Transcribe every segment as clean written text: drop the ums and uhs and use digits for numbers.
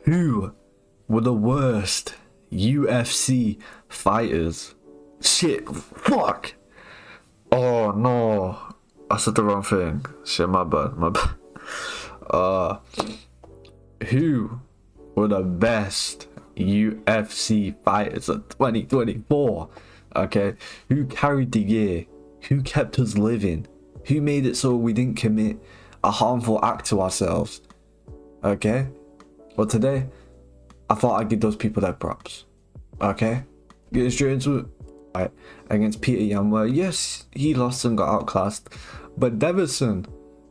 Who were the worst UFC fighters? Shit, fuck. Oh no, I said the wrong thing. Shit, my bad. Who were the best UFC fighters of 2024? Okay, who carried the year? Who kept us living? Who made it so we didn't commit a harmful act to ourselves? Okay, well today I thought I'd give those people their props. Okay, get straight into it. Right, against Peter Yan, where yes, he lost and got outclassed, but Davison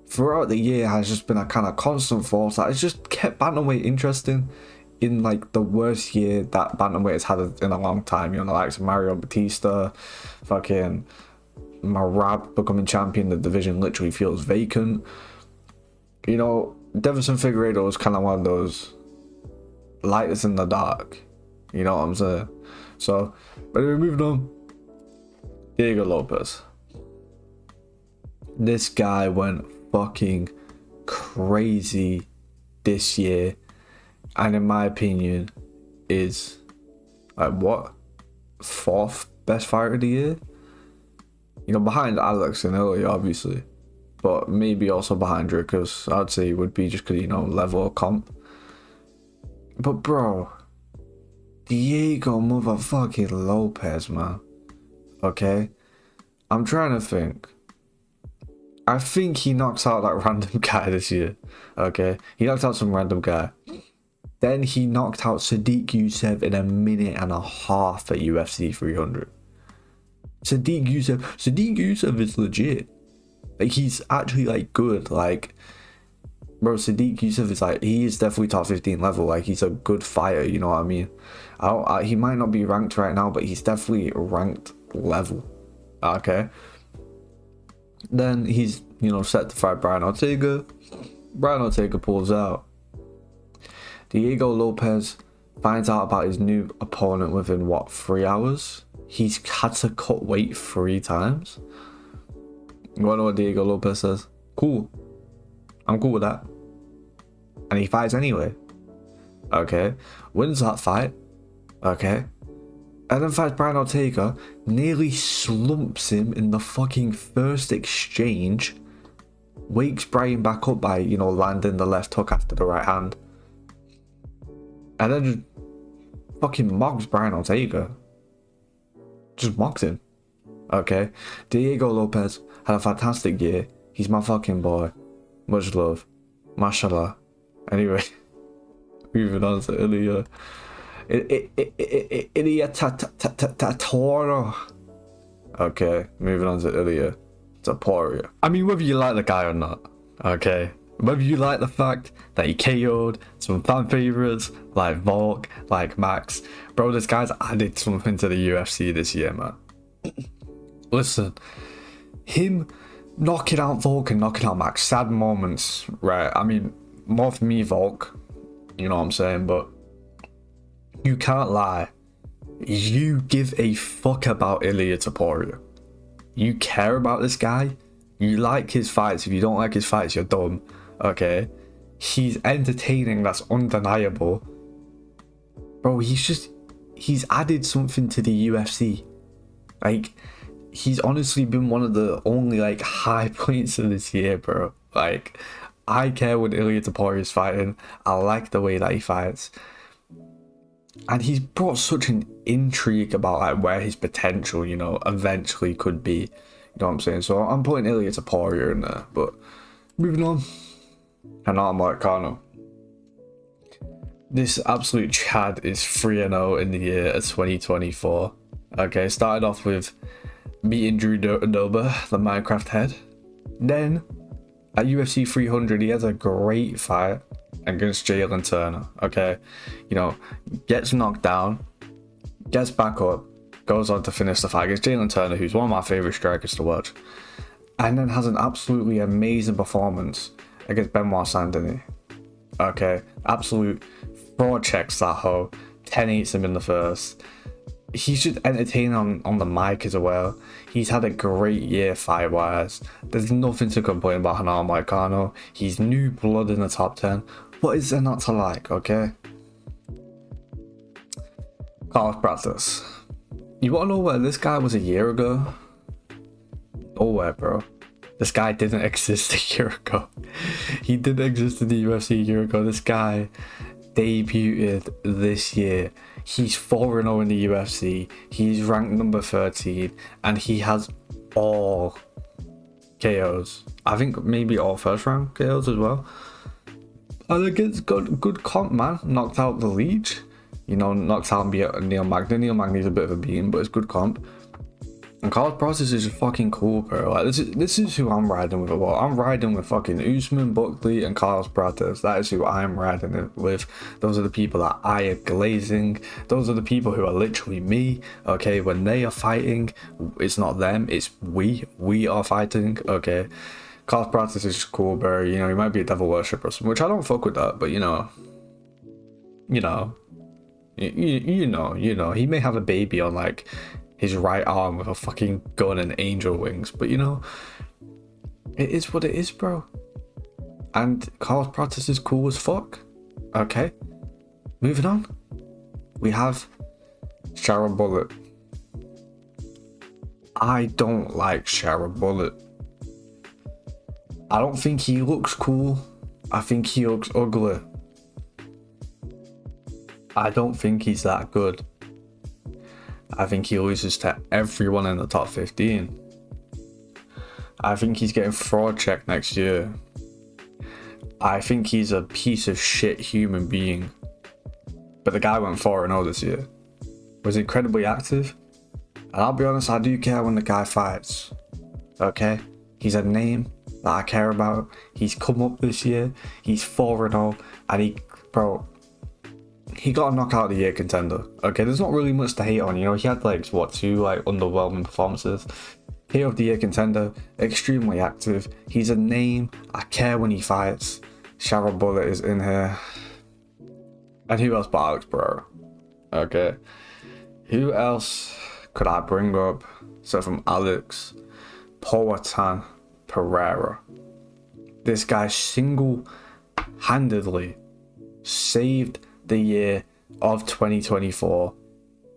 throughout the year has just been a kind of constant force that has just kept bantamweight interesting in like the worst year that bantamweight has had in a long time. You know, like Mario Batista, fucking Marab becoming champion, the division literally feels vacant. You know, Davison Figueiredo is kind of one of those lighters in the dark. You know what I'm saying? So, but anyway, moving on. Diego Lopez. This guy went fucking crazy this year, and in my opinion, is like what, fourth best fighter of the year? You know, behind Alex and Ilya, obviously, but maybe also behind Drew, because I'd say it would be just because, you know, level of comp. But bro, Diego motherfucking Lopez, man. Okay, I'm trying to think. I think he knocks out that random guy this year. Okay, he knocked out some random guy. Then he knocked out Sadiq Youssef in a minute and a half at UFC 300. Sadiq Youssef is legit. Like, he's actually like good. Like, bro, Sadiq Youssef is like, he is definitely top 15 level. Like, he's a good fighter, you know what I mean? He might not be ranked right now, but he's definitely ranked level. Okay, then he's, you know, set to fight Brian Ortega. Brian Ortega pulls out. Diego Lopez finds out about his new opponent within what, 3 hours? He's had to cut weight 3 times. You wanna know what Diego Lopez says? Cool, I'm cool with that. And he fights anyway. Okay, wins that fight. Okay, and then fights Brian Ortega, nearly slumps him in the fucking first exchange, wakes Brian back up by, you know, landing the left hook after the right hand, and then just fucking mocks Brian Ortega. Just mocks him. Okay, Diego Lopez had a fantastic year. He's my fucking boy. Much love. Mashallah. Anyway, moving on to Ilya. Ilya Aporia. Okay, moving on to Ilya Aporia. I mean, whether you like the guy or not, okay, whether you like the fact that he KO'd some fan favorites like Volk, like Max, bro, this guy's added something to the UFC this year, man. Listen, him knocking out Volk and knocking out Max, sad moments, right? I mean, more for me, Volk, you know what I'm saying, but you can't lie. You give a fuck about Ilya Aporia. You care about this guy. You like his fights. If you don't like his fights, you're dumb. Okay? He's entertaining. That's undeniable. Bro, he's added something to the UFC. Like, he's honestly been one of the only, like, high points of this year, bro. Like, I care when Ilya Aporia is fighting. I like the way that he fights. And he's brought such an intrigue about like where his potential, you know, eventually could be. You know what I'm saying? So I'm putting Ilya Aporia in there. But moving on. And I'm like, Kano. This absolute Chad is 3-0 in the year of 2024. Okay, started off with beating Drew Dober, the Minecraft head. Then at UFC 300, he has a great fight against Jalen Turner. Okay, you know, gets knocked down, gets back up, goes on to finish the fight against Jalen Turner, who's one of my favorite strikers to watch, and then has an absolutely amazing performance against Benoit Saint-Denis. Okay, absolute fraud checks that hoe, 10-8s him in the first. He's just entertaining on the mic as well. He's had a great year fight wise. There's nothing to complain about Hanan Moicano. He's new blood in the top 10. What is there not to like, okay? Carlos Pratis. You want to know where this guy was a year ago? Nowhere, bro. This guy didn't exist a year ago. He didn't exist in the UFC a year ago. This guy debuted this year. He's 4-0 in the UFC. He's ranked number 13, and he has all KOs. I think maybe all first round KOs as well. I think it's good comp, man. Knocked out the Leech. You know, knocked out Neil Magny. Neil Magny's a bit of a bean, but it's good comp. And Carlos Pratis is just fucking cool, bro. Like, this is who I'm riding with. Well, I'm riding with fucking Usman, Buckley, and Carlos Pratis. That is who I'm riding with. Those are the people that I are glazing. Those are the people who are literally me. Okay, when they are fighting, it's not them, it's we. We are fighting. Okay, Carlos Pratis is just cool, bro. You know, he might be a devil worshipper or something, which I don't fuck with that. But you know, he may have a baby on like his right arm with a fucking gun and angel wings, but you know, it is what it is, bro. And Carlos Pratis is cool as fuck. Okay, moving on. We have Shon Bullet. I don't like Shon Bullet. I don't think he looks cool. I think he looks ugly. I don't think he's that good. I think he loses to everyone in the top 15. I think he's getting fraud checked next year. I think he's a piece of shit human being. But the guy went 4-0 this year. Was incredibly active. And I'll be honest, I do care when the guy fights. Okay? He's a name that I care about. He's come up this year. He's 4-0. And he got a knockout of the year contender. Okay, there's not really much to hate on. You know, he had like two underwhelming performances. Hero of the year contender, extremely active. He's a name. I care when he fights. Shon Bullet is in here. And who else but Alex Pereira? Okay, who else could I bring up? So from Alex Poatan Pereira, this guy single-handedly saved the year of 2024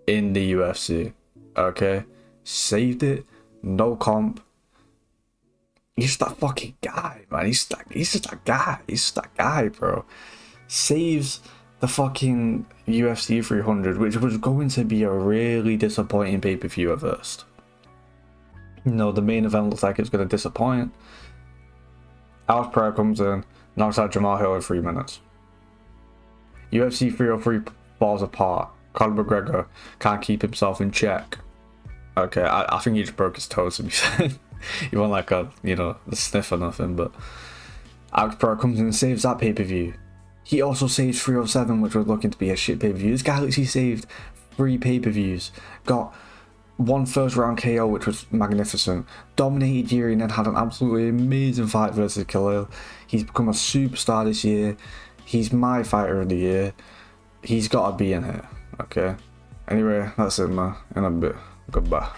in the UFC. Okay, saved it. No comp. He's that fucking guy, man. He's just that guy. He's just that guy, bro. Saves the fucking UFC 300, which was going to be a really disappointing pay-per-view at first. You know, the main event looks like it's going to disappoint. Alex Pereira comes in, knocks out Jamal Hill in 3 minutes. UFC 303 falls apart. Conor McGregor can't keep himself in check. Okay, I think he just broke his toe, to be fair. He wasn't like a sniff or nothing, but Alex Pereira comes in and saves that pay-per-view. He also saves 307, which was looking to be a shit pay-per-view. This guy literally saved 3 pay-per-views. Got 1 first round KO, which was magnificent. Dominated Yuri and then had an absolutely amazing fight versus Khalil. He's become a superstar this year. He's my fighter of the year. He's got to be in here, okay? Anyway, that's it, man. In a bit. Goodbye.